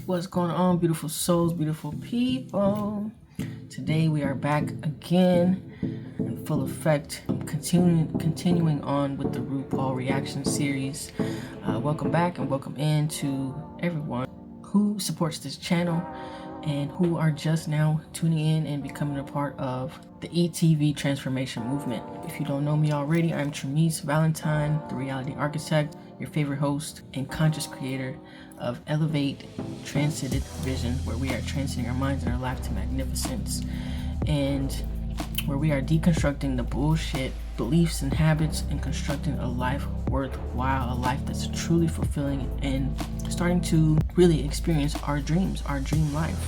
What's going on, beautiful souls, beautiful people? Today we are back again in full effect, continuing on with the RuPaul reaction series. Welcome back and welcome in to everyone who supports this channel and who are just now tuning in and becoming a part of the ETV transformation movement. If you don't know me already, I'm Trinice Valentine, the reality architect, your favorite host and conscious creator of Elevate Transcended Vision, where we are transcending our minds and our life to magnificence, and where we are deconstructing the bullshit beliefs and habits and constructing a life worthwhile, a life that's truly fulfilling, and starting to really experience our dreams, our dream life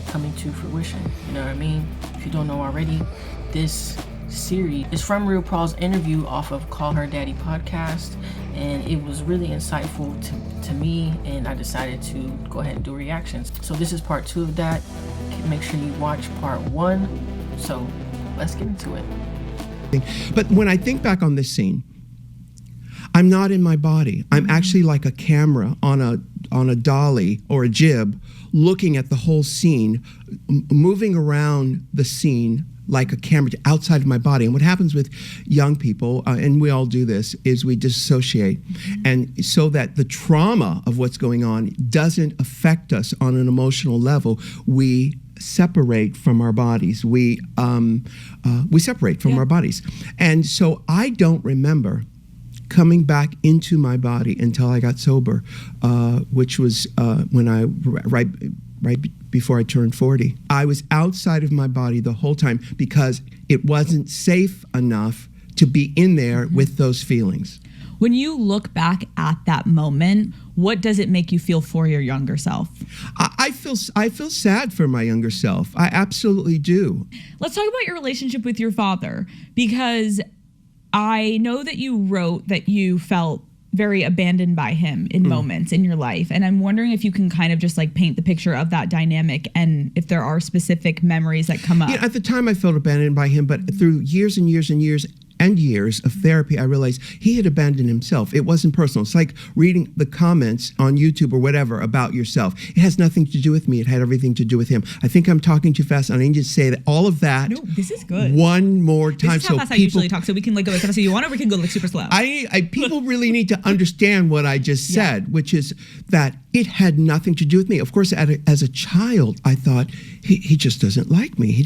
coming to fruition. You know what I mean? If you don't know already, this series is from RuPaul's interview off of Call Her Daddy podcast, and it was really insightful to me, and I decided to go ahead and do reactions. So this is part 2 of that. Make sure you watch part 1. So let's get into it. But when I think back on this scene, I'm not in my body. I'm actually like a camera on a dolly or a jib, looking at the whole scene, moving around the scene like a camera outside of my body. And what happens with young people, and we all do this, is we dissociate. And so that the trauma of what's going on doesn't affect us on an emotional level, we separate from our bodies. We separate from our bodies. And so I don't remember coming back into my body until I got sober, which was when I right before I turned 40. I was outside of my body the whole time because it wasn't safe enough to be in there with those feelings. When you look back at that moment, what does it make you feel for your younger self? I feel sad for my younger self. I absolutely do. Let's talk about your relationship with your father, because I know that you wrote that you felt very abandoned by him in moments in your life. And I'm wondering if you can kind of just like paint the picture of that dynamic and if there are specific memories that come up. Yeah, at the time I felt abandoned by him, but through years and years and years and years of therapy, I realized he had abandoned himself. It wasn't personal. It's like reading the comments on YouTube or whatever about yourself. It has nothing to do with me. It had everything to do with him. I think I'm talking too fast. I need to say that all of that. No, this is good. One more time. This is how fast I usually talk, so we can like go as fast as you want, or we can go like super slow. People really need to understand what I just said, which is that it had nothing to do with me. Of course, as a child, I thought, he just doesn't like me.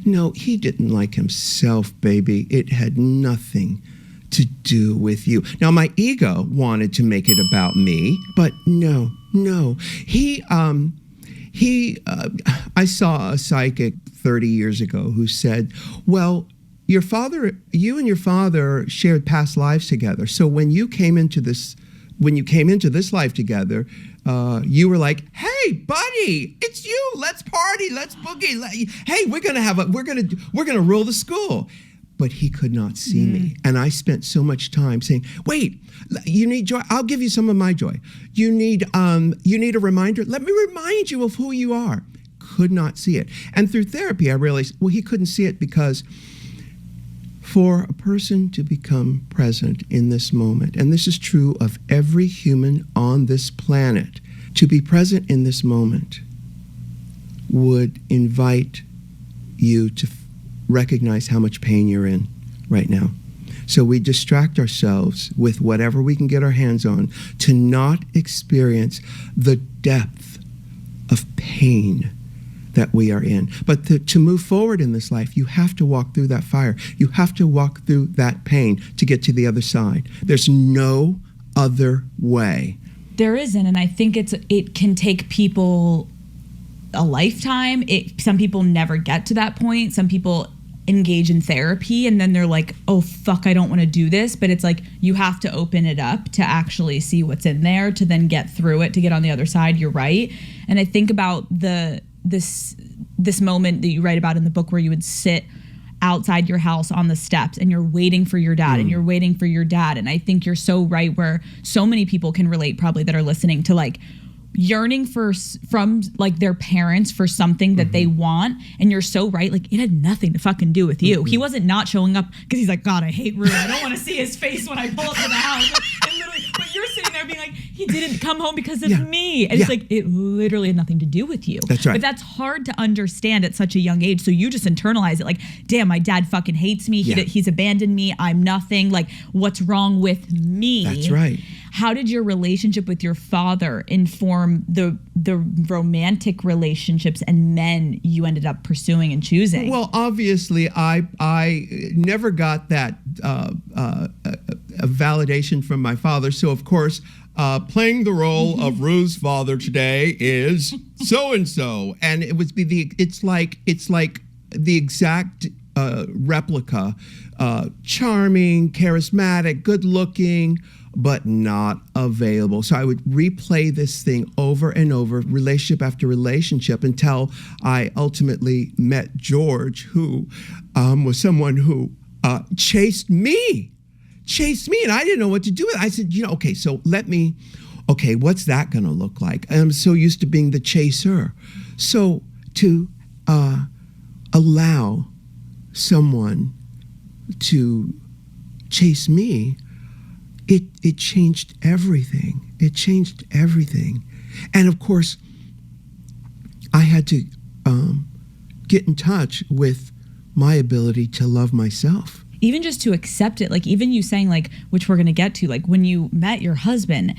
No, he didn't like himself, baby. It had nothing to do with you. Now, my ego wanted to make it about me, but no. I saw a psychic 30 years ago who said, well, you and your father shared past lives together. So when you came into this life together, you were like, "Hey, buddy, it's you. Let's party. Let's boogie. Hey, we're gonna rule the school." But he could not see me, and I spent so much time saying, "Wait, you need joy. I'll give you some of my joy. You need a reminder. Let me remind you of who you are." Could not see it, and through therapy, I realized, well, he couldn't see it because for a person to become present in this moment, and this is true of every human on this planet, to be present in this moment would invite you to recognize how much pain you're in right now. So we distract ourselves with whatever we can get our hands on to not experience the depth of pain that we are in. But to move forward in this life, you have to walk through that fire. You have to walk through that pain to get to the other side. There's no other way. There isn't, and I think it can take people a lifetime. Some people never get to that point. Some people engage in therapy and then they're like, oh fuck, I don't want to do this. But it's like you have to open it up to actually see what's in there, to then get through it, to get on the other side. You're right. And I think about this moment that you write about in the book where you would sit outside your house on the steps and you're waiting for your dad and you're waiting for your dad. And I think you're so right, where so many people can relate probably that are listening to like yearning from like their parents for something that they want. And you're so right. Like it had nothing to fucking do with you. He wasn't not showing up because he's like, God, I hate Ru. I don't want to see his face when I pull up to the house. And literally, but you're sitting there being like, he he didn't come home because of Yeah. me. And Yeah. it's like, it literally had nothing to do with you. That's right. But that's hard to understand at such a young age. So you just internalize it like, damn, my dad fucking hates me. Yeah. He's abandoned me. I'm nothing. Like, what's wrong with me? That's right. How did your relationship with your father inform the romantic relationships and men you ended up pursuing and choosing? Well, obviously, I never got that a validation from my father. So, of course, playing the role of Rue's father today is so and so, and it would be it's like the exact replica. Charming, charismatic, good looking, but not available. So I would replay this thing over and over, relationship after relationship, until I ultimately met George, who was someone who chased me, and I didn't know what to do with it. I said, okay, so what's that going to look like? I'm so used to being the chaser. So to allow someone to chase me, it changed everything. It changed everything. And of course, I had to get in touch with my ability to love myself. Even just to accept it, like even you saying, like, which we're going to get to, like when you met your husband,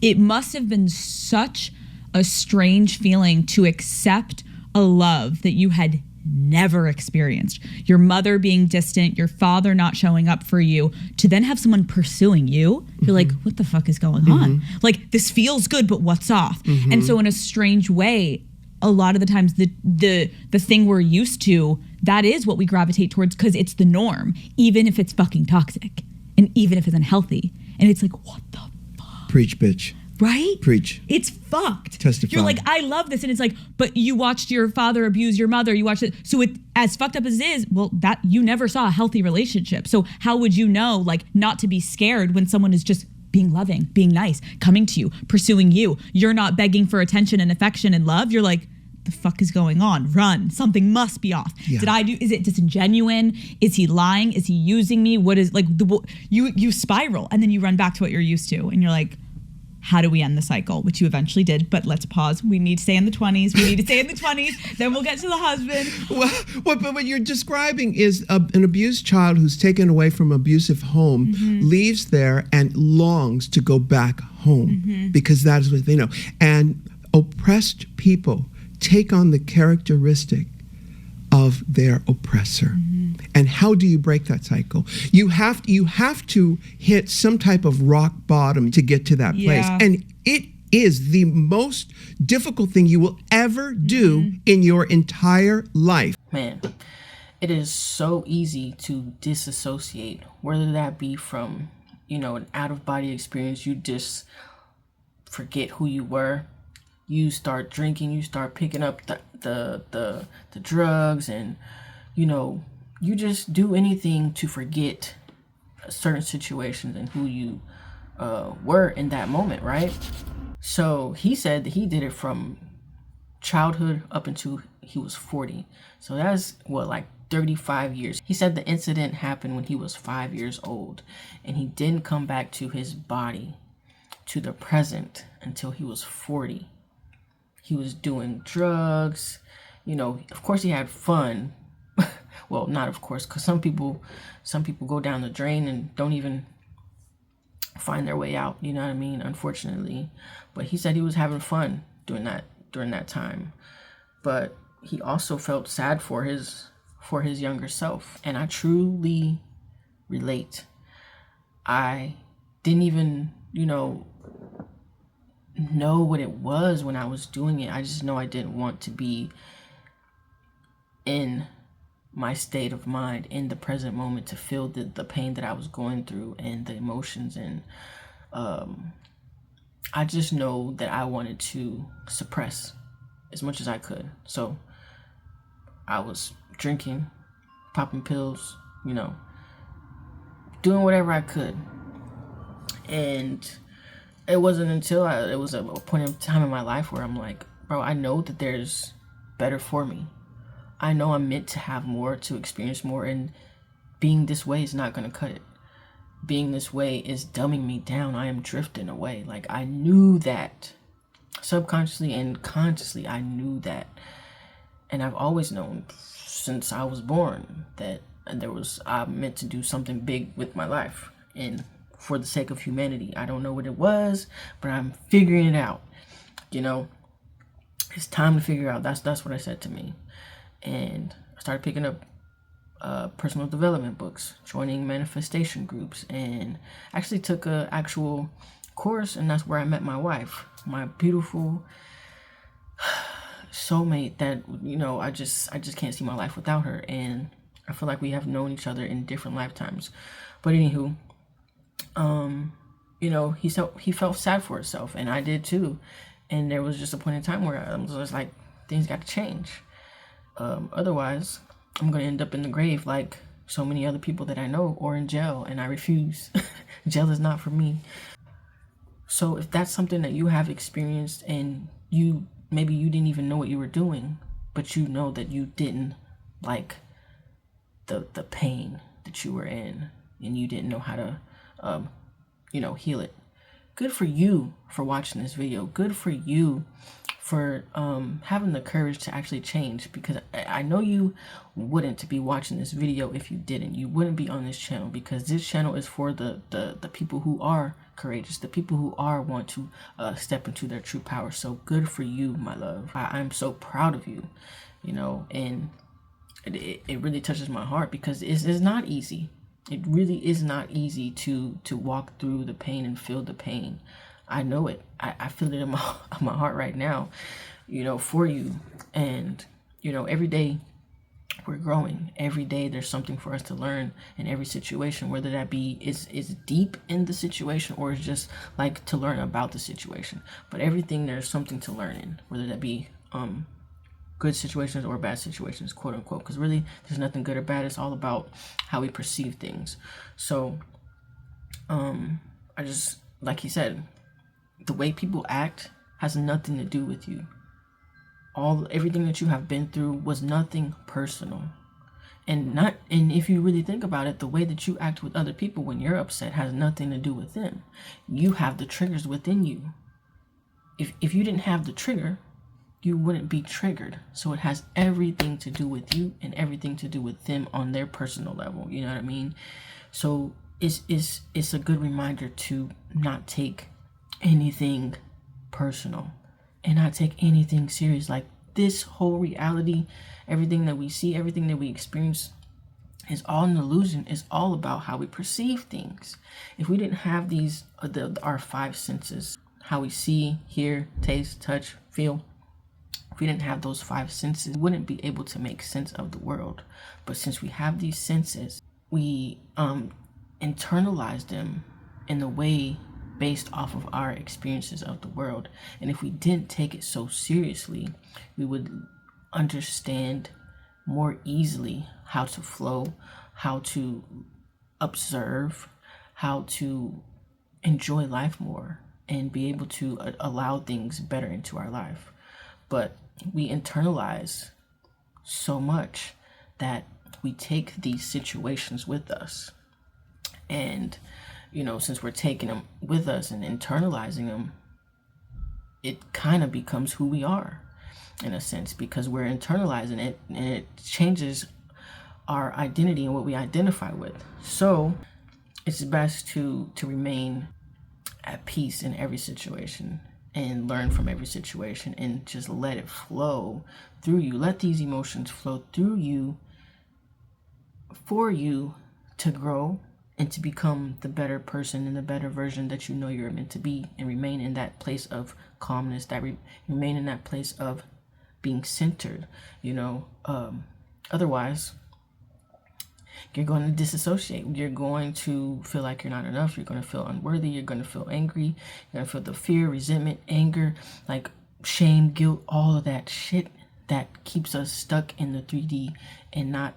it must have been such a strange feeling to accept a love that you had never experienced. Your mother being distant, your father not showing up for you, to then have someone pursuing you. You're like, what the fuck is going on? Like, this feels good, but what's off? And so in a strange way, a lot of the times the thing we're used to, that is what we gravitate towards because it's the norm, even if it's fucking toxic and even if it's unhealthy. And it's like, what the fuck? Preach, bitch. Right? Preach. It's fucked. Testify. You're like, I love this. And it's like, but you watched your father abuse your mother. You watched it. So it, as fucked up as it is, well, that you never saw a healthy relationship. So how would you know, like, not to be scared when someone is just being loving, being nice, coming to you, pursuing you? You're not begging for attention and affection and love. You're like, the fuck is going on? Run. Something must be off. Yeah. Is it disingenuine? Is he lying? Is he using me? What is, like, you spiral and then you run back to what you're used to. And you're like, how do we end the cycle? Which you eventually did, but let's pause. We need to stay in the 20s. We need to stay in the 20s. Then we'll get to the husband. Well, what you're describing is an abused child who's taken away from an abusive home, leaves there and longs to go back home because that is what they know. And oppressed people take on the characteristic of their oppressor. And how do you break that cycle? You have to hit some type of rock bottom to get to that place. And it is the most difficult thing you will ever do in your entire life. Man, it is so easy to disassociate, whether that be from, an out-of-body experience. You just forget who you were. You start drinking, you start picking up the drugs, and you just do anything to forget certain situations and who you were in that moment, right? So he said that he did it from childhood up until he was 40. So that's like 35 years. He said the incident happened when he was 5 years old, and he didn't come back to his body, to the present, until he was 40. He was doing drugs, of course he had fun. Well, not of course, because some people go down the drain and don't even find their way out, you know what I mean, unfortunately. But he said he was having fun doing that during that time. But he also felt sad for his younger self. And I truly relate. I didn't even, know what it was when I was doing it. I just know I didn't want to be in my state of mind in the present moment to feel the pain that I was going through and the emotions. And I just know that I wanted to suppress as much as I could. So I was drinking, popping pills, doing whatever I could. And it wasn't until it was a point in time in my life where I'm like, bro, I know that there's better for me. I know I'm meant to have more, to experience more, and being this way is not going to cut it. being this way is dumbing me down. I am drifting away. Like, I knew that subconsciously and consciously. I knew that, and I've always known since I was born that I'm meant to do something big with my life and for the sake of humanity. I don't know what it was, but I'm figuring it out. You know, it's time to figure out. That's what I said to me, and I started picking up personal development books, joining manifestation groups, and actually took a actual course, and that's where I met my wife, my beautiful soulmate that, you know, I just can't see my life without her, and I feel like we have known each other in different lifetimes. But anywho, you know, he felt sad for himself, and I did too, and there was just a point in time where I was just like, things got to change. Otherwise, I'm going to end up in the grave like so many other people that I know, or in jail, and I refuse. Jail is not for me. So if that's something that you have experienced, and maybe you didn't even know what you were doing, but you know that you didn't like the pain that you were in, and you didn't know how to you know, heal it. Good for you for watching this video. Good for you for having the courage to actually change, because I know you wouldn't be watching this video if you didn't. You wouldn't be on this channel, because this channel is for the people who are courageous, the people who want to step into their true power. So good for you, my love. I'm so proud of you, you know, and it really touches my heart, because it's not easy. It really is not easy to walk through the pain and feel the pain. I know it. I feel it in my heart right now, you know, for you. And, you know, every day we're growing. Every day there's something for us to learn in every situation, whether that be is deep in the situation, or it's just like to learn about the situation. But everything, there's something to learn in, whether that be good situations or bad situations, quote unquote, because really there's nothing good or bad. It's all about how we perceive things. So I just, like he said, the way people act has nothing to do with you. Everything that you have been through was nothing personal. And if you really think about it, the way that you act with other people when you're upset has nothing to do with them. You have the triggers within you. If you didn't have the trigger, you wouldn't be triggered. So it has everything to do with you and everything to do with them on their personal level. You know what I mean? So it's a good reminder to not take anything personal and not take anything serious. Like, this whole reality, everything that we see, everything that we experience is all an illusion. It's all about how we perceive things. If we didn't have these our five senses, how we see, hear, taste, touch, feel, if we didn't have those five senses, we wouldn't be able to make sense of the world. But since we have these senses, we internalize them in a way based off of our experiences of the world. And if we didn't take it so seriously, we would understand more easily how to flow, how to observe, how to enjoy life more, and be able to allow things better into our life. But we internalize so much that we take these situations with us. And, you know, since we're taking them with us and internalizing them, it kind of becomes who we are in a sense, because we're internalizing it, and it changes our identity and what we identify with. So it's best to remain at peace in every situation and learn from every situation and just let it flow through you. Let these emotions flow through you for you to grow and to become the better person and the better version that you know you're meant to be, and remain in that place of calmness, that remain in that place of being centered, you know. Otherwise, you're going to disassociate. You're going to feel like you're not enough. You're going to feel unworthy. You're going to feel angry. You're going to feel the fear, resentment, anger, like shame, guilt, all of that shit that keeps us stuck in the 3D and not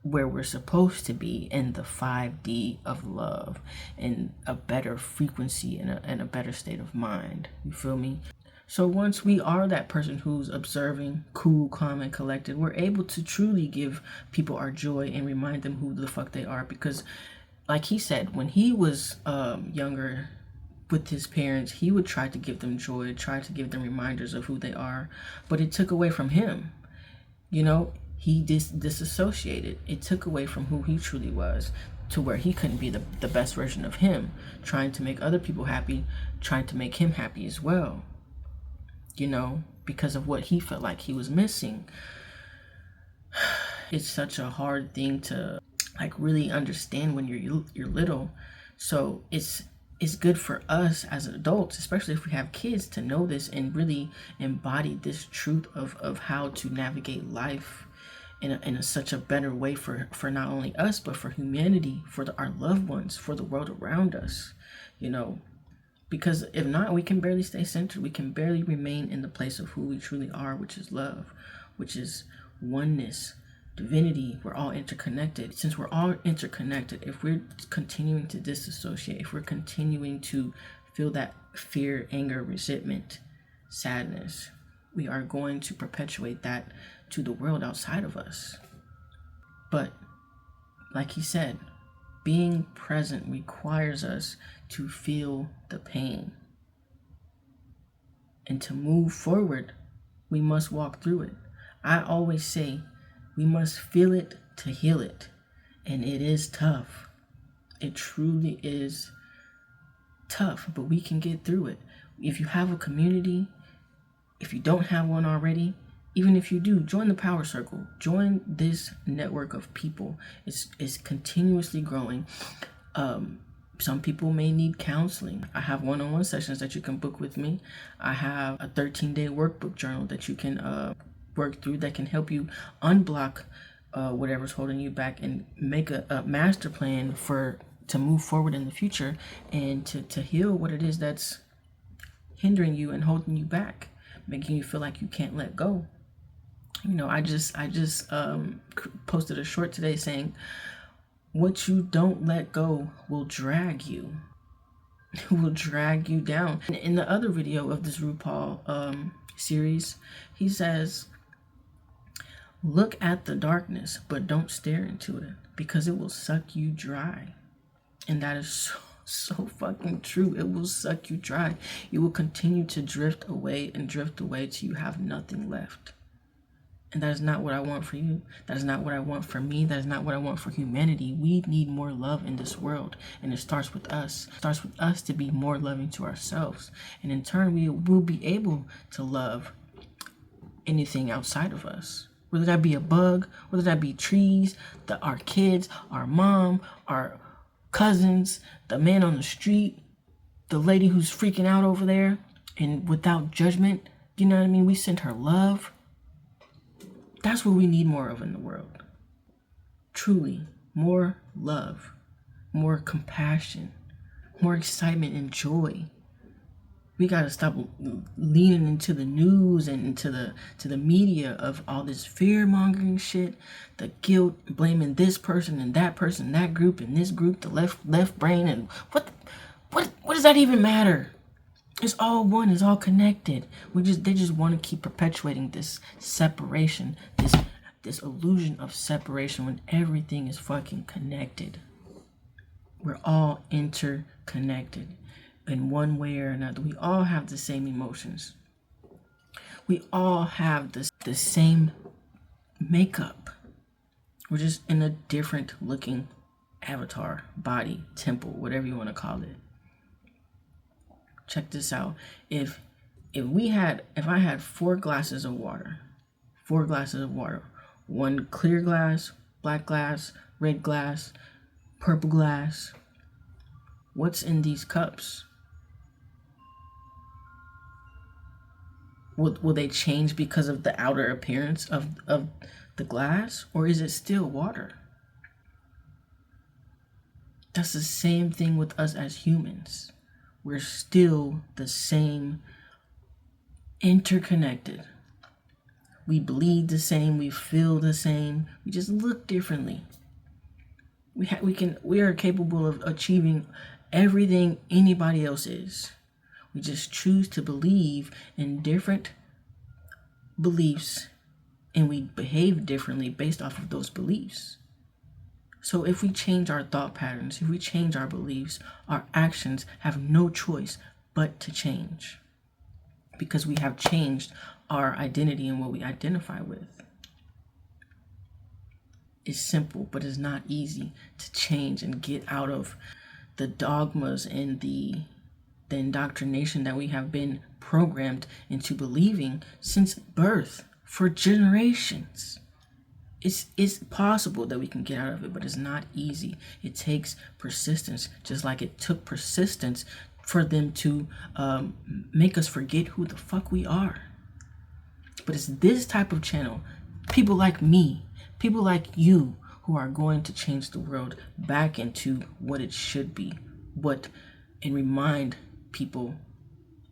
where we're supposed to be in the 5D of love and a better frequency and a better state of mind. You feel me? So once we are that person who's observing, cool, calm, and collected, we're able to truly give people our joy and remind them who the fuck they are. Because like he said, when he was younger with his parents, he would try to give them joy, try to give them reminders of who they are, but it took away from him. You know, he disassociated. It took away from who he truly was, to where he couldn't be the best version of him, trying to make other people happy, trying to make him happy as well, you know, because of what he felt like he was missing. It's such a hard thing to like really understand when you're little. So it's good for us as adults, especially if we have kids, to know this and really embody this truth of how to navigate life in such a better way for not only us, but for humanity, for our loved ones, for the world around us, you know. Because if not, we can barely stay centered. We can barely remain in the place of who we truly are, which is love, which is oneness, divinity. We're all interconnected. Since we're all interconnected, if we're continuing to disassociate, if we're continuing to feel that fear, anger, resentment, sadness, we are going to perpetuate that to the world outside of us. But like he said, being present requires us to feel the pain. And to move forward, we must walk through it. I always say we must feel it to heal it. And it is tough. It truly is tough, but we can get through it. If you have a community, if you don't have one already, even if you do, join the Power Circle. Join this network of people. It's continuously growing. Some people may need counseling. I have one-on-one sessions that you can book with me. I have a 13-day workbook journal that you can work through, that can help you unblock whatever's holding you back and make a master plan to move forward in the future, and to heal what it is that's hindering you and holding you back, making you feel like you can't let go. You know, I just posted a short today saying, what you don't let go will drag you. It will drag you down. In the other video of this RuPaul series, he says, look at the darkness, but don't stare into it, because it will suck you dry. And that is so fucking true. It will suck you dry. You will continue to drift away and drift away till you have nothing left. And that is not what I want for you. That is not what I want for me. That is not what I want for humanity. We need more love in this world. And it starts with us. It starts with us to be more loving to ourselves. And in turn, we will be able to love anything outside of us. Whether that be a bug, whether that be trees, our kids, our mom, our cousins, the man on the street, the lady who's freaking out over there, and without judgment, you know what I mean? We send her love. That's what we need more of in the world. Truly, more love, more compassion, more excitement and joy. We gotta stop leaning into the news and into the media of all this fear-mongering shit, the guilt, blaming this person and that person, that group and this group, the left brain, and what does that even matter? It's all one. It's all connected. They just want to keep perpetuating this separation, this illusion of separation, when everything is fucking connected. We're all interconnected in one way or another. We all have the same emotions. We all have the same makeup. We're just in a different looking avatar, body, temple, whatever you want to call it. Check this out. If I had 4 glasses of water, one clear glass, black glass, red glass, purple glass, what's in these cups? Will they change because of the outer appearance of the glass, or is it still water? That's the same thing with us as humans. We're still the same, interconnected. We bleed the same, we feel the same, we just look differently. We are capable of achieving everything anybody else is. We just choose to believe in different beliefs, and we behave differently based off of those beliefs. So if we change our thought patterns, if we change our beliefs, our actions have no choice but to change, because we have changed our identity and what we identify with. It's simple, but it's not easy to change and get out of the dogmas and the indoctrination that we have been programmed into believing since birth for generations. It's possible that we can get out of it, but it's not easy. It takes persistence, just like it took persistence for them to make us forget who the fuck we are. But it's this type of channel, people like me, people like you, who are going to change the world back into what it should be, and remind people,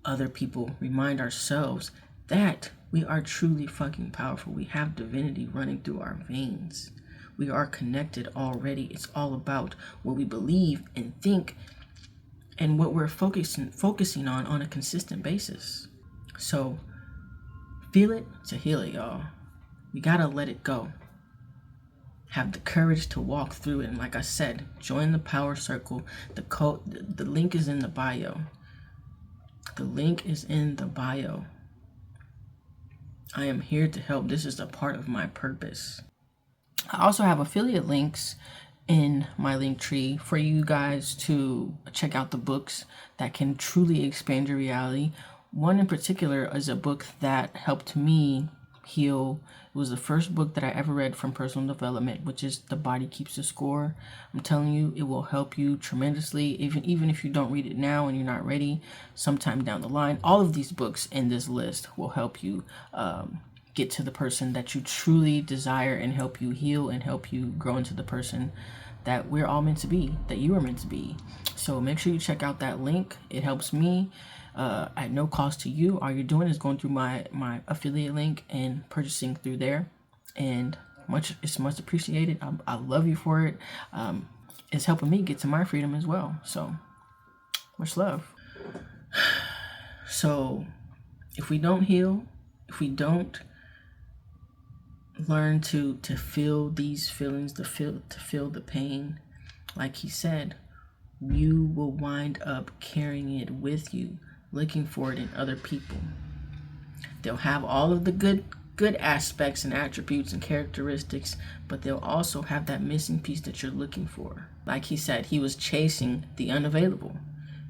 other people, remind ourselves that we are truly fucking powerful. We have divinity running through our veins. We are connected already. It's all about what we believe and think and what we're focusing on a consistent basis. So feel it to heal it, y'all. We gotta let it go. Have the courage to walk through it. And like I said, join the power circle. The link is in the bio. The link is in the bio. I am here to help. This is a part of my purpose. I also have affiliate links in my link tree for you guys to check out the books that can truly expand your reality. One in particular is a book that helped me heal. It was the first book that I ever read from personal development, which is The Body Keeps the Score. I'm telling you, it will help you tremendously, even if you don't read it now and you're not ready, sometime down the line. All of these books in this list will help you get to the person that you truly desire, and help you heal and help you grow into the person that we're all meant to be, that you are meant to be. So make sure you check out that link. It helps me at no cost to you. All you're doing is going through my affiliate link and purchasing through there, and it's much appreciated. I love you for it. It's helping me get to my freedom as well. So much love. So if we don't heal, if we don't learn to feel these feelings, to feel the pain, like he said, you will wind up carrying it with you, looking for it in other people. They'll have all of the good aspects and attributes and characteristics, but they'll also have that missing piece that you're looking for. Like he said, he was chasing the unavailable.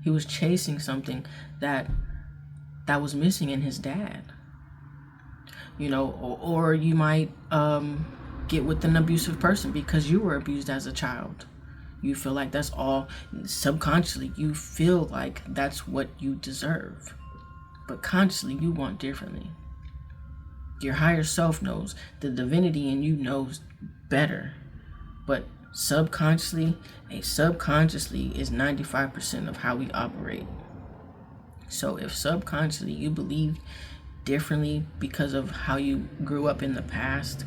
He was chasing something that was missing in his dad. Or you might get with an abusive person because you were abused as a child. You feel like that's all, subconsciously you feel like that's what you deserve, but consciously you want differently. Your higher self knows, the divinity in you knows better, but subconsciously is 95% of how we operate. So if subconsciously you believe differently because of how you grew up in the past,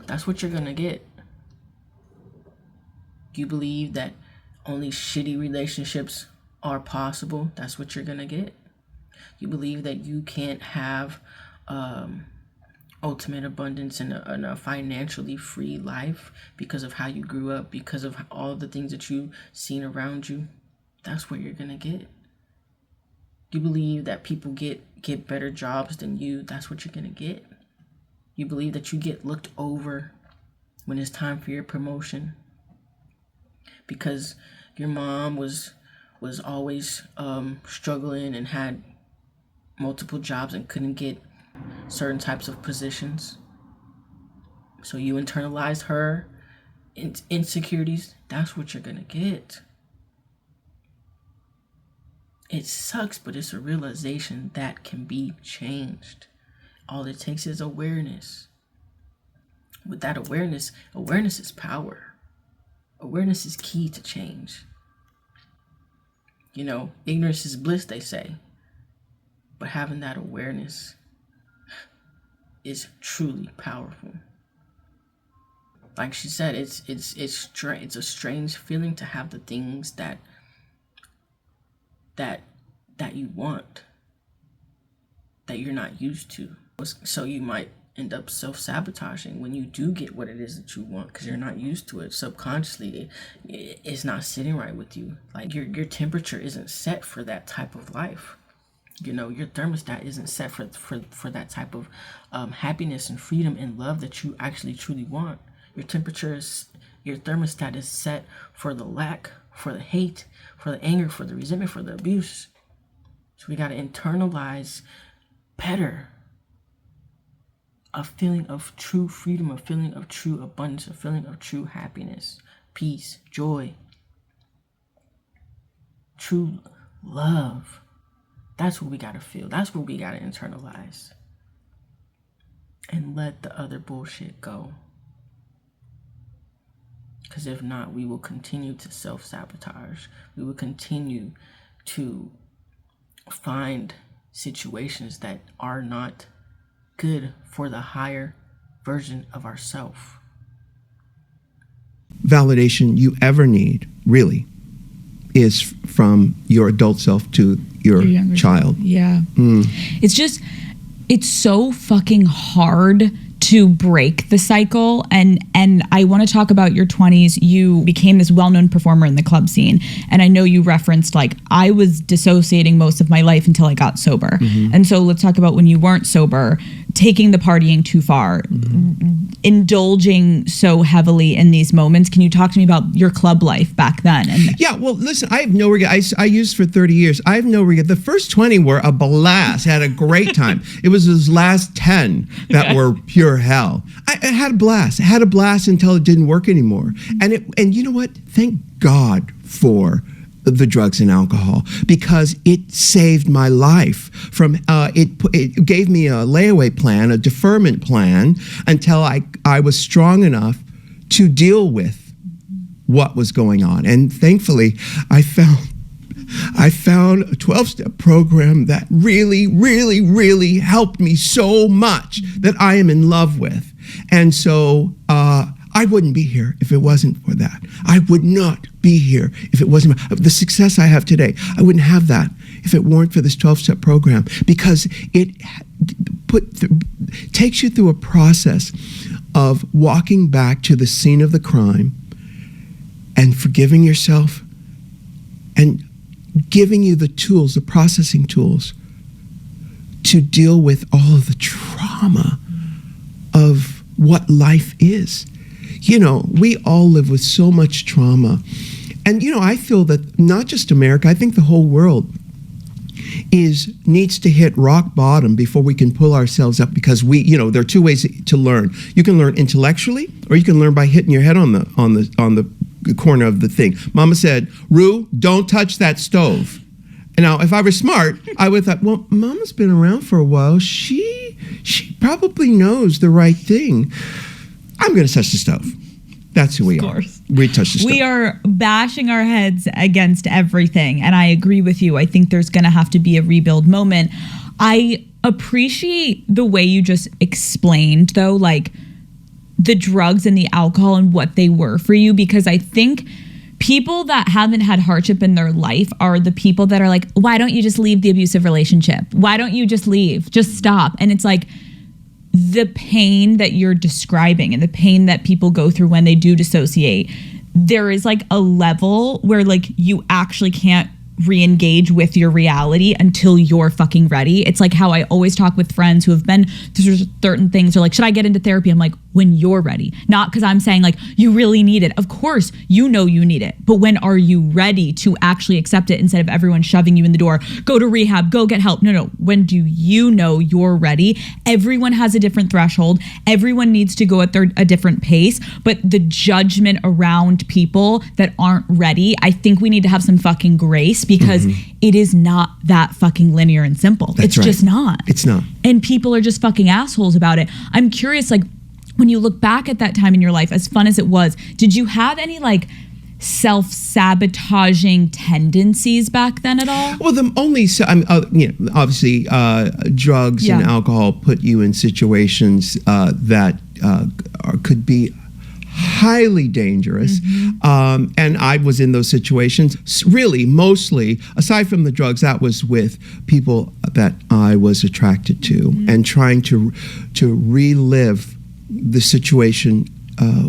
that's what you're gonna get. You believe that only shitty relationships are possible, that's what you're gonna get. You believe that you can't have ultimate abundance and a financially free life because of how you grew up, because of all the things that you've seen around you, that's what you're gonna get. You believe that people get better jobs than you, that's what you're gonna get. You believe that you get looked over when it's time for your promotion because your mom was always struggling and had multiple jobs and couldn't get certain types of positions. So you internalized her insecurities, that's what you're gonna get. It sucks, but it's a realization that can be changed. All it takes is awareness. With that awareness is power. Awareness is key to change. Ignorance is bliss, they say. But having that awareness is truly powerful. Like she said, it's a strange feeling to have the things that you want, that you're not used to. So you might end up self-sabotaging when you do get what it is that you want, because you're not used to it. Subconsciously, it's not sitting right with you. Like your temperature isn't set for that type of life. You know, your thermostat isn't set for that type of happiness and freedom and love that you actually truly want. Your thermostat is set for the lack, for the hate, for the anger, for the resentment, for the abuse. So we got to internalize better a feeling of true freedom, a feeling of true abundance, a feeling of true happiness, peace, joy, true love. That's what we got to feel. That's what we got to internalize. And let the other bullshit go. Because if not, we will continue to self-sabotage. We will continue to find situations that are not good for the higher version of ourselves. Validation you ever need, really, is from your adult self to your child. Yeah. It's so fucking hard to break the cycle. And I want to talk about your 20s. You became this well-known performer in the club scene. And I know you referenced, like, I was dissociating most of my life until I got sober. Mm-hmm. And so let's talk about when you weren't sober, taking the partying too far, indulging so heavily in these moments. Can you talk to me about your club life back then? Yeah, well, listen, I have no regret. I used for 30 years. I have no regret. The first 20 were a blast. I had a great time. It was those last 10 that were pure hell. I had a blast. I had a blast until it didn't work anymore. And you know what? Thank God for the drugs and alcohol, because it saved my life from it gave me a layaway plan, a deferment plan, until I was strong enough to deal with what was going on. And thankfully I found a 12-step program that really, really, really helped me so much that I am in love with. And so I wouldn't be here if it wasn't for that. I would not be here if it wasn't the success I have today. I wouldn't have that if it weren't for this 12-step program, because it takes you through a process of walking back to the scene of the crime and forgiving yourself and giving you the tools, the processing tools, to deal with all of the trauma of what life is. You know, we all live with so much trauma. And, you know, I feel that not just America, I think the whole world needs to hit rock bottom before we can pull ourselves up, because there are two ways to learn. You can learn intellectually, or you can learn by hitting your head on the corner of the thing. Mama said, "Ru, don't touch that stove." And now, if I were smart, I would have thought, well, Mama's been around for a while. She probably knows the right thing. I'm going to touch the stove. That's who we are. We touch the stove. We are bashing our heads against everything. And I agree with you. I think there's going to have to be a rebuild moment. I appreciate the way you just explained, though, like the drugs and the alcohol and what they were for you, because I think people that haven't had hardship in their life are the people that are like, why don't you just leave the abusive relationship? Why don't you just leave? Just stop. And it's like, the pain that you're describing and the pain that people go through when they do dissociate, there is like a level where like you actually can't re-engage with your reality until you're fucking ready. It's like how I always talk with friends who have been through certain things. They're like, should I get into therapy? I'm like, when you're ready. Not because I'm saying like, you really need it. Of course, you know you need it. But when are you ready to actually accept it instead of everyone shoving you in the door? Go to rehab, go get help. No. When do you know you're ready? Everyone has a different threshold. Everyone needs to go at a different pace. But the judgment around people that aren't ready, I think we need to have some fucking grace, because it is not that fucking linear and simple. That's it's right. just not. It's not. And people are just fucking assholes about it. I'm curious, like, when you look back at that time in your life, as fun as it was, did you have any like self-sabotaging tendencies back then at all? Well, obviously drugs and alcohol put you in situations that could be highly dangerous. And I was in those situations, really, mostly, aside from the drugs, that was with people that I was attracted to and trying to relive the situation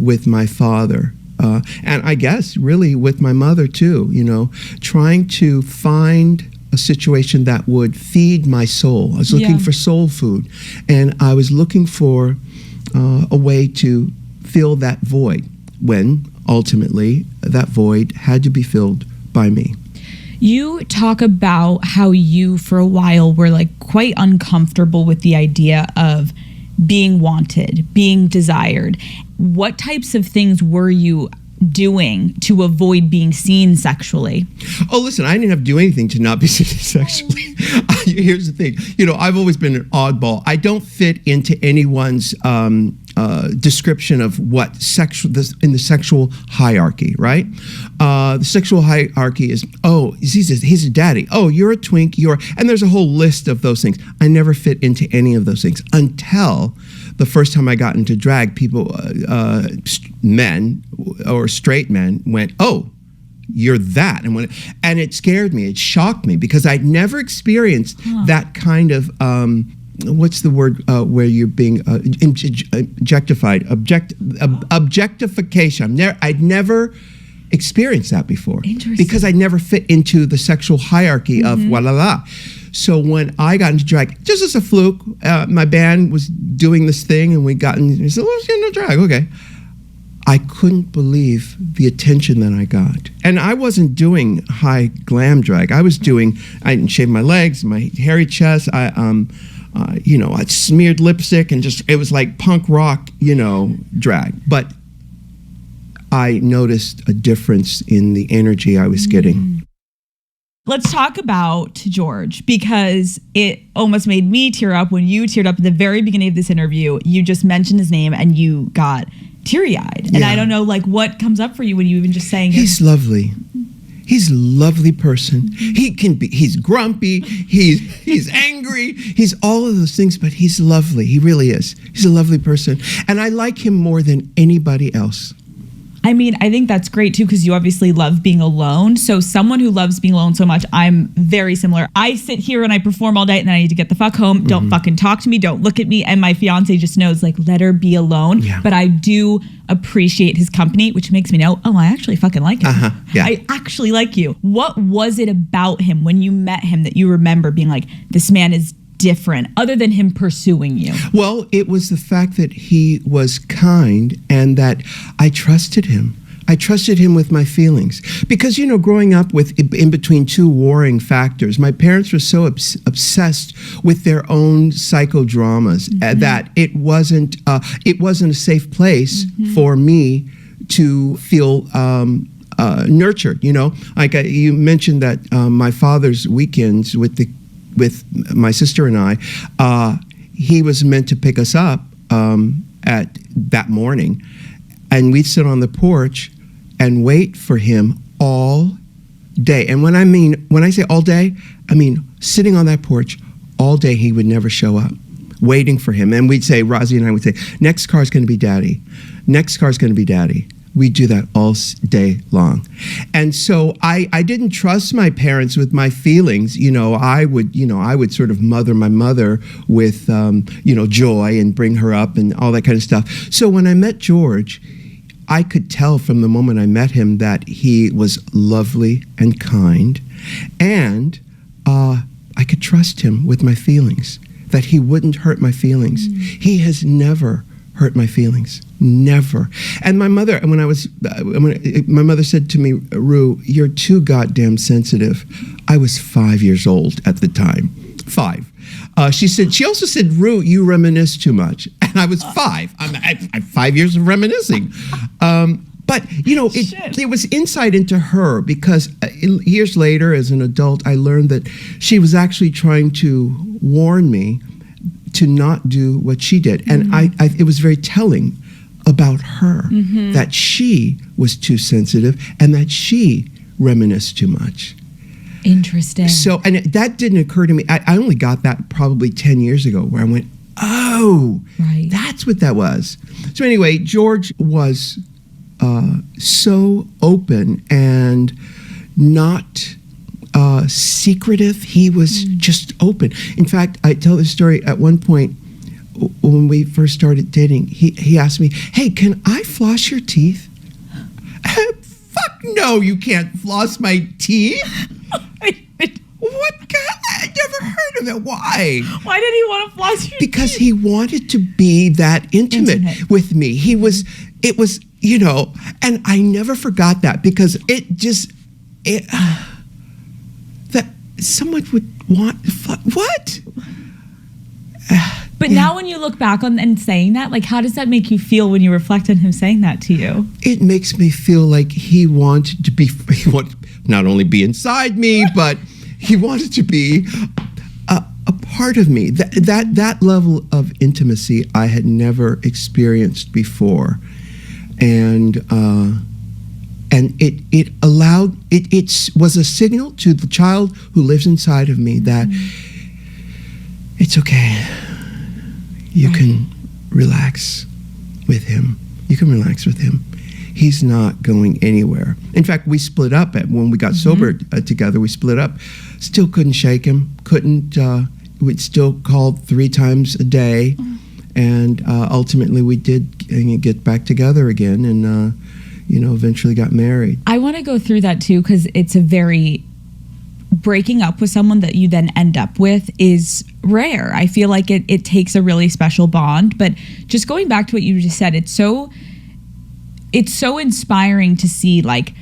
with my father. And I guess really with my mother too, trying to find a situation that would feed my soul. I was looking for soul food, and I was looking for a way to fill that void, when ultimately that void had to be filled by me. You talk about how you, for a while, were like quite uncomfortable with the idea of being wanted, being desired. What types of things were you doing to avoid being seen sexually? Oh, listen, I didn't have to do anything to not be seen sexually. Here's the thing. I've always been an oddball. I don't fit into anyone's description of what in the sexual hierarchy, right? The sexual hierarchy is, he's a daddy. Oh, you're a twink. And there's a whole list of those things. I never fit into any of those things until the first time I got into drag. People, men or straight men, went, "Oh, you're that," and it scared me. It shocked me because I'd never experienced that kind of. What's the word where you're being objectified? Objectification. I'd never experienced that before because I'd never fit into the sexual hierarchy of la. So when I got into drag, just as a fluke, my band was doing this thing, and we got said, "Let's get into drag." Okay. I couldn't believe the attention that I got. And I wasn't doing high glam drag. I didn't shave my legs, my hairy chest. I smeared lipstick and it was like punk rock, drag. But I noticed a difference in the energy I was getting. Let's talk about George, because it almost made me tear up when you teared up at the very beginning of this interview. You just mentioned his name and you got teary-eyed. And I don't know, what comes up for you when you even just saying He's lovely. He's a lovely person. He's grumpy, he's angry, he's all of those things, but he's lovely. He really is. He's a lovely person. And I like him more than anybody else. I mean, I think that's great too, because you obviously love being alone. So someone who loves being alone so much, I'm very similar. I sit here and I perform all night and then I need to get the fuck home. Don't fucking talk to me. Don't look at me. And my fiance just knows, let her be alone. Yeah. But I do appreciate his company, which makes me know, I actually fucking like him. Yeah. I actually like you. What was it about him when you met him that you remember being like, this man is different, other than him pursuing you? Well, it was the fact that he was kind and that I trusted him. I trusted him with my feelings because, growing up in between two warring factors, my parents were so obsessed with their own psychodramas that it wasn't a safe place for me to feel nurtured. You mentioned that my father's weekends with my sister and I, he was meant to pick us up at that morning, and we'd sit on the porch and wait for him all day. And when I say all day, I mean sitting on that porch all day. He would never show up, waiting for him. And we'd say, Rosie and I would say, next car's going to be daddy. Next car's going to be daddy. We do that all day long. And so I didn't trust my parents with my feelings. I would sort of mother my mother with, joy and bring her up and all that kind of stuff. So when I met George, I could tell from the moment I met him that he was lovely and kind, and I could trust him with my feelings, that he wouldn't hurt my feelings. He has never hurt my feelings, never. And my mother, when my mother said to me, "Ru, you're too goddamn sensitive." I was 5 years old at the time, 5. She also said, "Ru, you reminisce too much." And I was 5. I'm 5 years of reminiscing. But, it was insight into her because years later as an adult, I learned that she was actually trying to warn me to not do what she did. And it was very telling about her that she was too sensitive and that she reminisced too much. Interesting. So, and that didn't occur to me. I only got that probably 10 years ago where I went, oh, right, that's what that was. So anyway, George was so open and not secretive. He was just open. In fact, I tell this story at one point when we first started dating. He asked me, "Hey, can I floss your teeth?" Fuck no, you can't floss my teeth. What? I never heard of it. Why? Why did he want to floss your Because teeth? he wanted to be that intimate with me. It was, and I never forgot that, because that someone would want, what? But now when you look back on and saying that, like, how does that make you feel when you reflect on him saying that to you? It makes me feel like he wanted not only be inside me, but he wanted to be a part of me. That level of intimacy I had never experienced before, and it allowed it was a signal to the child who lives inside of me that it's okay. You can relax with him. You can relax with him. He's not going anywhere. In fact, we split up when we got sober together. We split up. Still couldn't shake him. We'd still called 3 times a day, and ultimately we did get back together again, and eventually got married. I want to go through that too, because it's a very breaking up with someone that you then end up with is rare. I feel like it takes a really special bond. But just going back to what you just said, it's so inspiring to see, like,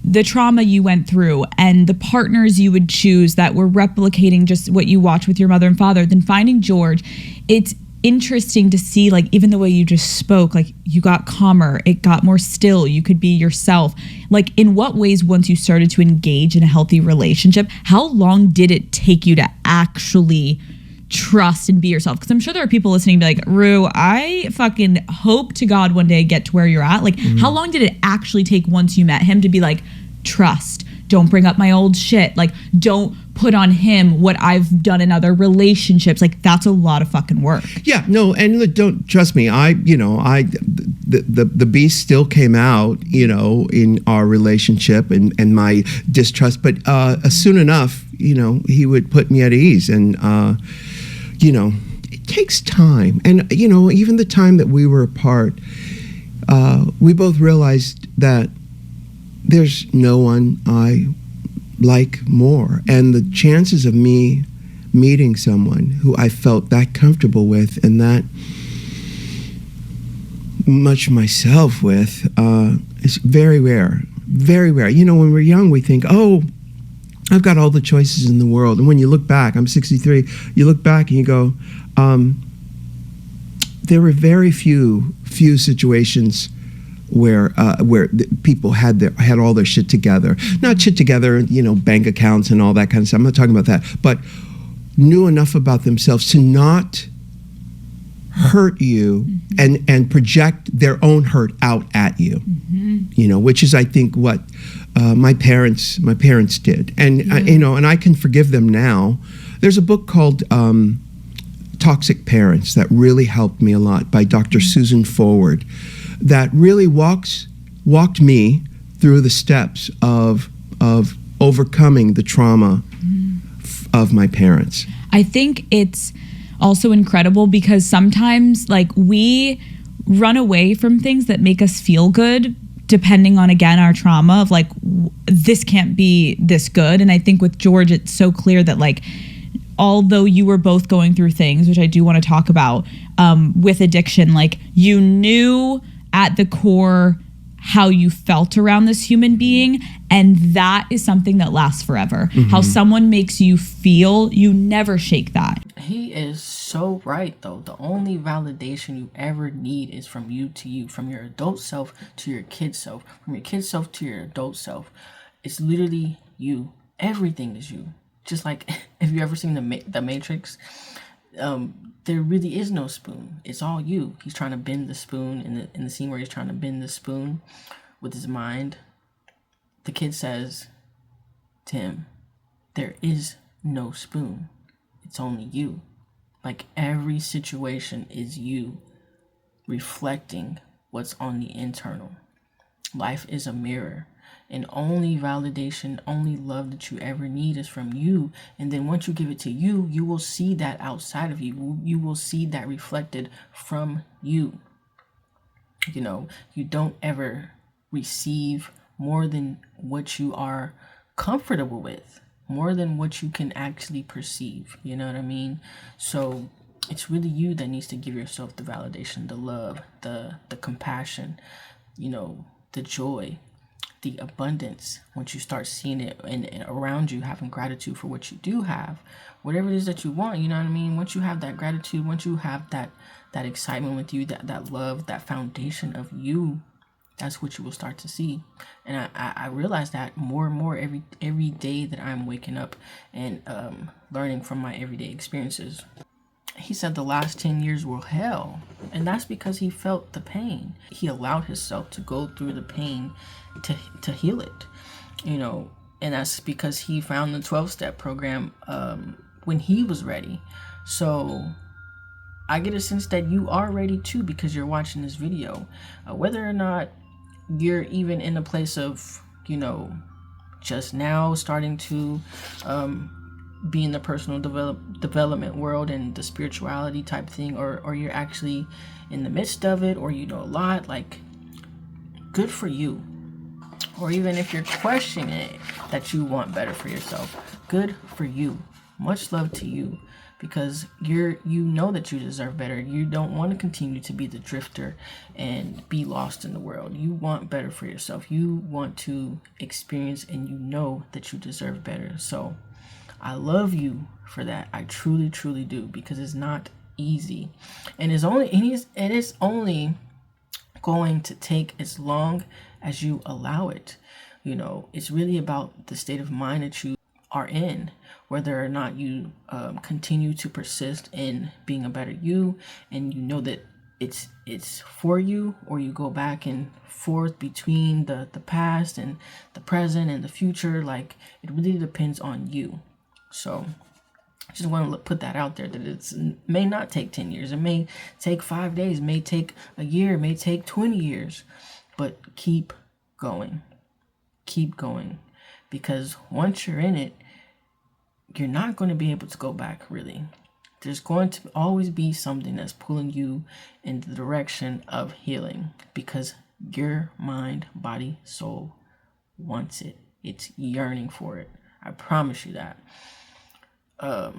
the trauma you went through and the partners you would choose that were replicating just what you watched with your mother and father. Then finding George, it's interesting to see, like, even the way you just spoke, like, you got calmer, it got more still, you could be yourself. Like, in what ways, once you started to engage in a healthy relationship, how long did it take you to actually trust and be yourself? Because I'm sure there are people listening to be like, Ru, I fucking hope to God one day I get to where you're at. Like, how long did it actually take once you met him to be like, trust, don't bring up my old shit, like, don't put on him what I've done in other relationships? Like, that's a lot of fucking work. Yeah, no, and look, don't trust me. The beast still came out, in our relationship and my distrust. But soon enough, he would put me at ease, and it takes time. And even the time that we were apart, we both realized that there's no one I like more. And the chances of me meeting someone who I felt that comfortable with and that much myself with is very rare. Very rare. When we're young, we think, oh, I've got all the choices in the world. And when you look back, I'm 63, you look back and you go, there were very few situations where people had all their shit together. Not shit together, bank accounts and all that kind of stuff. I'm not talking about that, but knew enough about themselves to not hurt you and project their own hurt out at you. Which is, I think, what my parents did, and and I can forgive them now. There's a book called Toxic Parents that really helped me a lot, by Dr. Susan Forward, that really walked me through the steps of overcoming the trauma of my parents. I think it's also incredible because sometimes, like, we run away from things that make us feel good, depending on, again, our trauma of, like, this can't be this good. And I think with George, it's so clear that, like, although you were both going through things, which I do want to talk about, with addiction, like, you knew at the core how you felt around this human being, and that is something that lasts forever. How someone makes you feel, you never shake that. He is so right, though. The only validation you ever need is from you to you, from your adult self to your kid self, from your kid self to your adult self. It's literally you. Everything is you. Just like, if you ever seen the Matrix, there really is no spoon. It's all you. He's trying to bend the spoon in the scene where he's trying to bend the spoon with his mind. The kid says, Tim, there is no spoon. It's only you. Like, every situation is you reflecting what's on the internal. Life is a mirror, and only validation, only love that you ever need is from you. And then once you give it to you, you will see that outside of you. You will see that reflected from you. You know, you don't ever receive more than what you are comfortable with, more than what you can actually perceive. You know what I mean? So it's really you that needs to give yourself the validation, the love, the compassion, you know, the joy, the abundance. Once you start seeing it and around you, having gratitude for what you do have, whatever it is that you want, you know what I mean? Once you have that gratitude, once you have that excitement with you, that love, that foundation of you, that's what you will start to see. And I realize that more and more every day that I'm waking up and learning from my everyday experiences. He said the last 10 years were hell, and that's because he felt the pain. He allowed himself to go through the pain to heal it, you know, and that's because he found the 12-step program when he was ready. So I get a sense that you are ready too, because you're watching this video. Whether or not you're even in a place of, you know, just now starting to be in the personal development world and the spirituality type thing, or you're actually in the midst of it, or you know a lot, like, good for you. Or even if you're questioning it, that you want better for yourself, good for you. Much love to you, because you know that you deserve better. You don't want to continue to be the drifter and be lost in the world. You want better for yourself. You want to experience, and you know that you deserve better. So I love you for that. I truly, truly do, because it's not easy, and it is only going to take as long as you allow it. You know, it's really about the state of mind that you are in, whether or not you continue to persist in being a better you, and you know that it's for you, or you go back and forth between the past and the present and the future. Like, it really depends on you. So I just want to put that out there, that it may not take 10 years. It may take 5 days, may take a year, may take 20 years, but keep going. Keep going, because once you're in it, you're not going to be able to go back, really. There's going to always be something that's pulling you in the direction of healing, because your mind, body, soul wants it. It's yearning for it. I promise you that. I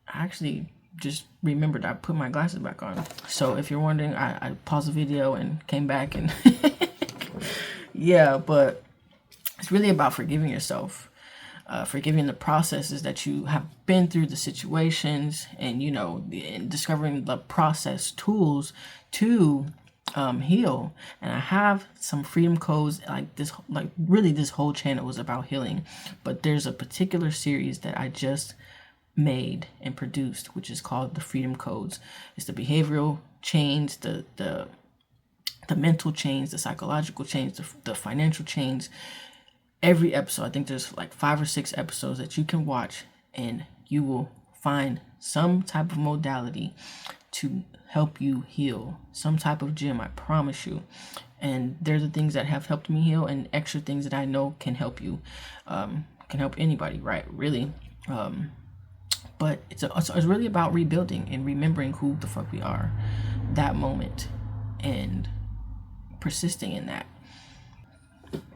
actually just remembered I put my glasses back on. So if you're wondering, I paused the video and came back and yeah, but it's really about forgiving yourself, forgiving the processes that you have been through, the situations, and, you know, discovering the process tools to heal. And I have some freedom codes, like really this whole channel was about healing, but there's a particular series that I just made and produced, which is called the Freedom Codes. It's the behavioral change, the mental change, the psychological change, the financial change. Every episode, I think there's like 5 or 6 episodes that you can watch, and you will find some type of modality to help you heal, some type of gym, I promise you. And they're the things that have helped me heal, and extra things that I know can help you, can help anybody, right? Really. But it's really about rebuilding and remembering who the fuck we are, that moment, and persisting in that.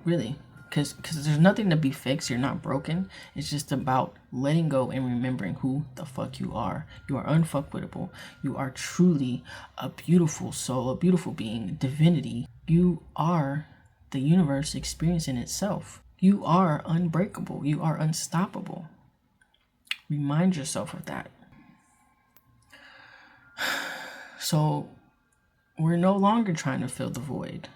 Really, because there's nothing to be fixed. You're not broken. It's just about letting go and remembering who the fuck you are. You are unfuckwittable. You are truly a beautiful soul, a beautiful being, divinity. You are the universe experiencing itself. You are unbreakable. You are unstoppable. Remind yourself of that. So we're no longer trying to fill the void,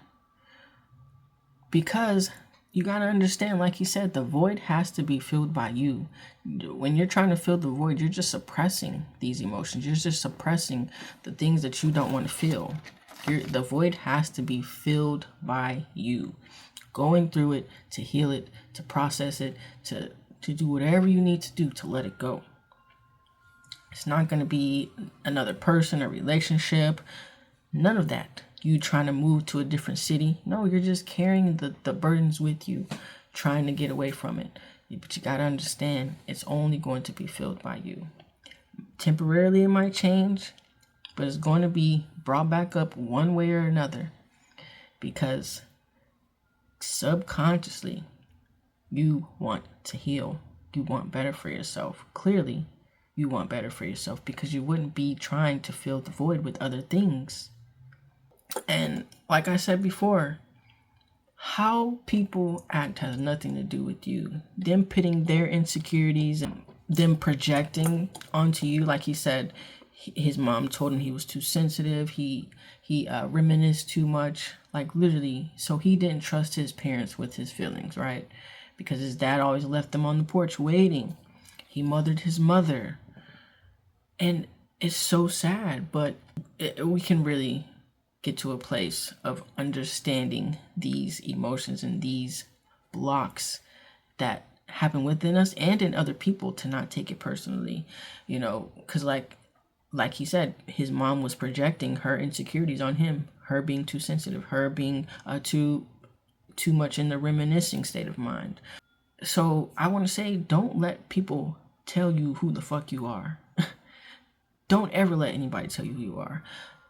because you got to understand, like he said, the void has to be filled by you. When you're trying to fill the void, you're just suppressing these emotions. You're just suppressing the things that you don't want to feel. The void has to be filled by you, going through it to heal it, to process it, to do whatever you need to do to let it go. It's not going to be another person, a relationship, none of that. you trying to move to a different city. No, you're just carrying the burdens with you, trying to get away from it. But you got to understand, it's only going to be filled by you. Temporarily it might change, but it's going to be brought back up one way or another, because subconsciously you want to heal. You want better for yourself. Clearly, you want better for yourself, because you wouldn't be trying to fill the void with other things. And like I said before, how people act has nothing to do with you. Them putting their insecurities and them projecting onto you. Like he said, his mom told him he was too sensitive. He reminisced too much, like literally. So he didn't trust his parents with his feelings, right? Because his dad always left them on the porch waiting. He mothered his mother. And it's so sad, but we can really get to a place of understanding these emotions and these blocks that happen within us and in other people, to not take it personally, because like he said, his mom was projecting her insecurities on him, her being too sensitive, her being too much in the reminiscing state of mind. So I want to say, don't let people tell you who the fuck you are. Don't ever let anybody tell you who you are.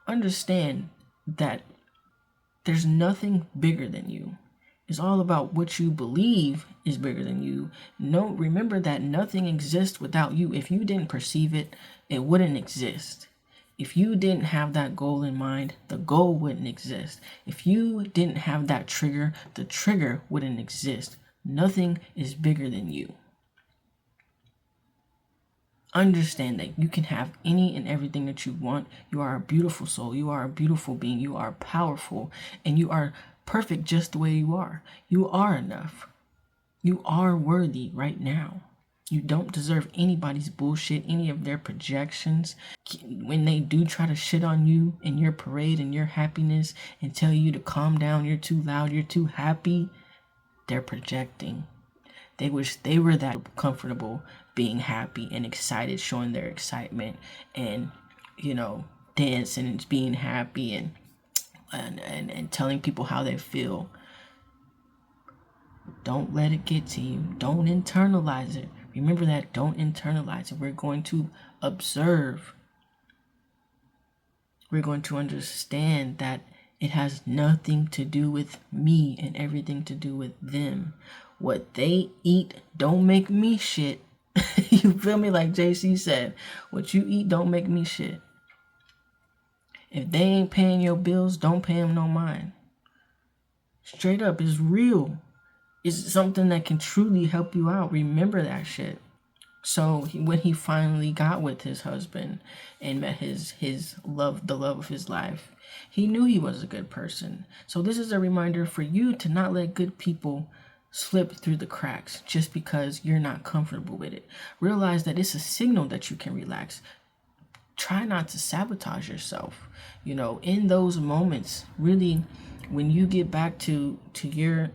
Understand that there's nothing bigger than you. It's all about what you believe is bigger than you. No, remember that nothing exists without you. If you didn't perceive it, it wouldn't exist. If you didn't have that goal in mind, the goal wouldn't exist. If you didn't have that trigger, the trigger wouldn't exist. Nothing is bigger than you. Understand that you can have any and everything that you want. You are a beautiful soul. You are a beautiful being. You are powerful, and you are perfect just the way you are. You are enough. You are worthy right now. You don't deserve anybody's bullshit, any of their projections. When they do try to shit on you and your parade and your happiness and tell you to calm down, you're too loud, you're too happy, they're projecting. They wish they were that comfortable being happy and excited, showing their excitement and, dancing and being happy and telling people how they feel. Don't let it get to you. Don't internalize it. Remember that. Don't internalize it. We're going to observe. We're going to understand that it has nothing to do with me and everything to do with them. What they eat don't make me shit. You feel me? Like JC said, what you eat don't make me shit. If they ain't paying your bills, don't pay them no mind. Straight up, it's real. It's something that can truly help you out. Remember that shit. So when he finally got with his husband and met his love, the love of his life, he knew he was a good person. So this is a reminder for you to not let good people slip through the cracks just because you're not comfortable with it. Realize that it's a signal that you can relax. Try not to sabotage yourself. In those moments, really, when you get back to your,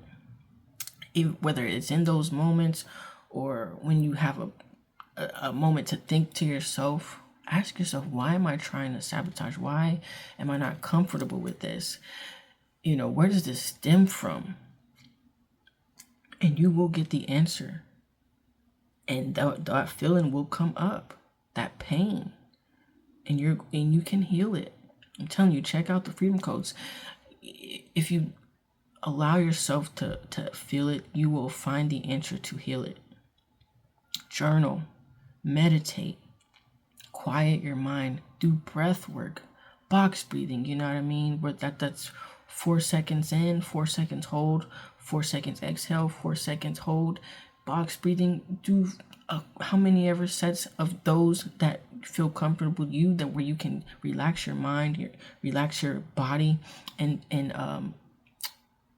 whether it's in those moments or when you have a moment to think to yourself, ask yourself, why am I trying to sabotage? Why am I not comfortable with this? Where does this stem from? And you will get the answer. And that feeling will come up, that pain. And you can heal it. I'm telling you, check out the freedom codes. If you allow yourself to feel it, you will find the answer to heal it. Journal, meditate, quiet your mind, do breath work, box breathing, you know what I mean? But that's 4 seconds in, 4 seconds hold, 4 seconds exhale, 4 seconds hold. Box breathing, do how many ever sets of those that feel comfortable to you, that where you can relax your mind, relax your body, and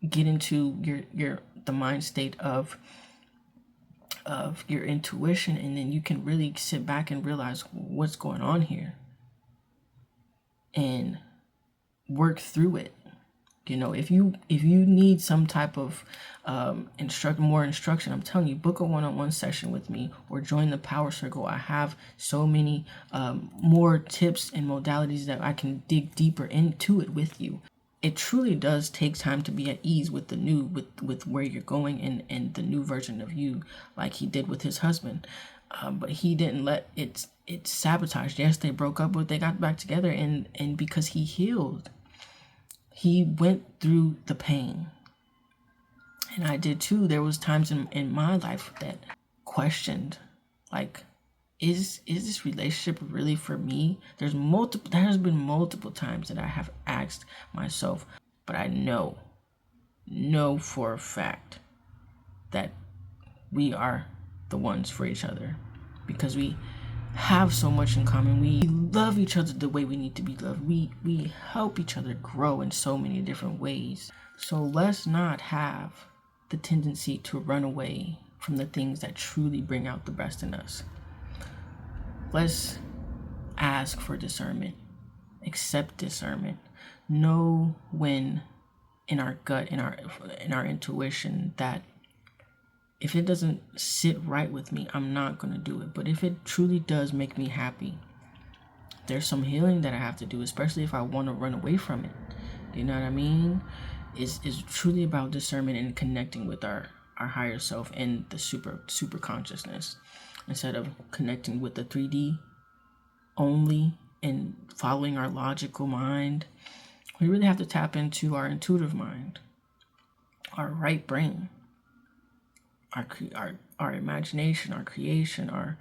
get into the mind state of your intuition, and then you can really sit back and realize what's going on here and work through it. If you need some type of more instruction, I'm telling you, book a one-on-one session with me or join the Power Circle. I have so many more tips and modalities that I can dig deeper into it with you. it truly does take time to be at ease with the new, with where you're going and the new version of you, like he did with his husband. But he didn't let it sabotage. Yes, they broke up, but they got back together, and because he healed, he went through the pain. And I did too. There was times in my life that questioned, like, is this relationship really for me? There has been multiple times that I have asked myself, but I know for a fact that we are the ones for each other, because we have so much in common. We love each other the way we need to be loved. We help each other grow in so many different ways. So let's not have the tendency to run away from the things that truly bring out the best in us. Let's ask for discernment, accept discernment, know when in our gut, in our intuition, that if it doesn't sit right with me, I'm not going to do it. But if it truly does make me happy, there's some healing that I have to do, especially if I want to run away from it. You know what I mean? It's truly about discernment and connecting with our higher self and the super consciousness, instead of connecting with the 3D only and following our logical mind. We really have to tap into our intuitive mind, our right brain, our imagination, our creation, our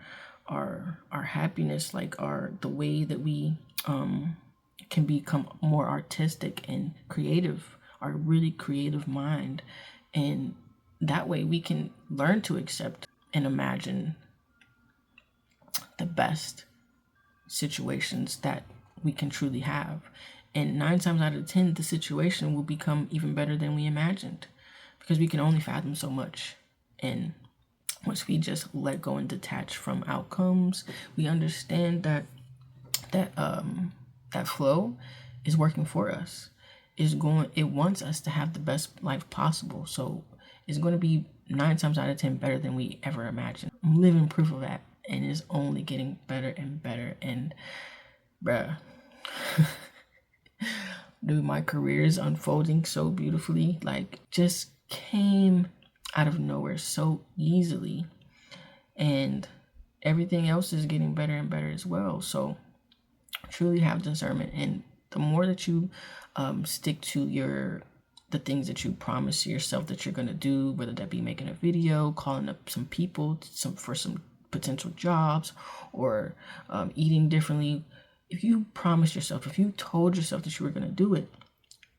happiness, like the way that we can become more artistic and creative, our really creative mind. And that way we can learn to accept and imagine the best situations that we can truly have. And 9 times out of 10, the situation will become even better than we imagined, because we can only fathom so much. And once we just let go and detach from outcomes, we understand that flow is working for us. It wants us to have the best life possible. So it's going to be 9 times out of 10 better than we ever imagined. I'm living proof of that, and it's only getting better and better. And bruh, dude, my career is unfolding so beautifully. Like, just came out of nowhere so easily, and everything else is getting better and better as well. So truly have discernment, and the more that you stick to the things that you promise yourself that you're going to do, whether that be making a video, calling up some people for some potential jobs, or eating differently. If you promised yourself, if you told yourself that you were going to do it,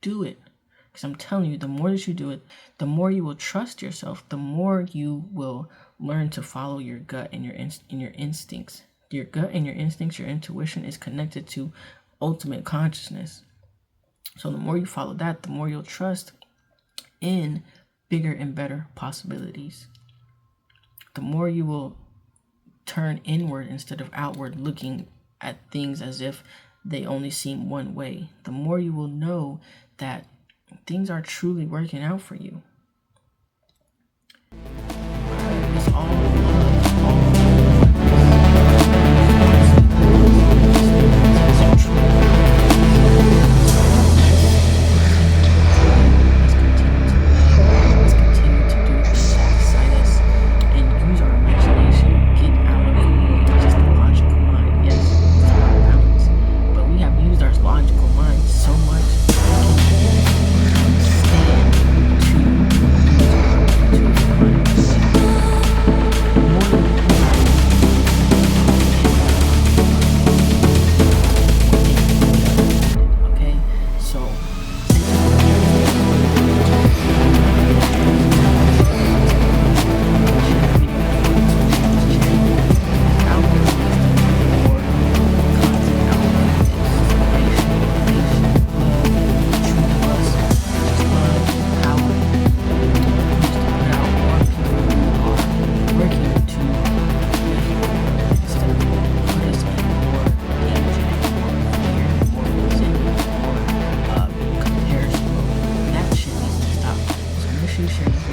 do it. Because I'm telling you, the more that you do it, the more you will trust yourself, the more you will learn to follow your gut and your instincts. Your gut and your instincts, your intuition is connected to ultimate consciousness. So the more you follow that, the more you'll trust in bigger and better possibilities. The more you will turn inward instead of outward, looking at things as if they only seem one way. The more you will know that things are truly working out for you. It's all love. All let's continue to do things that excite us and use our imagination. Get out of just the logical mind. Yes, it's about balance, but we have used our logical mind so much. Share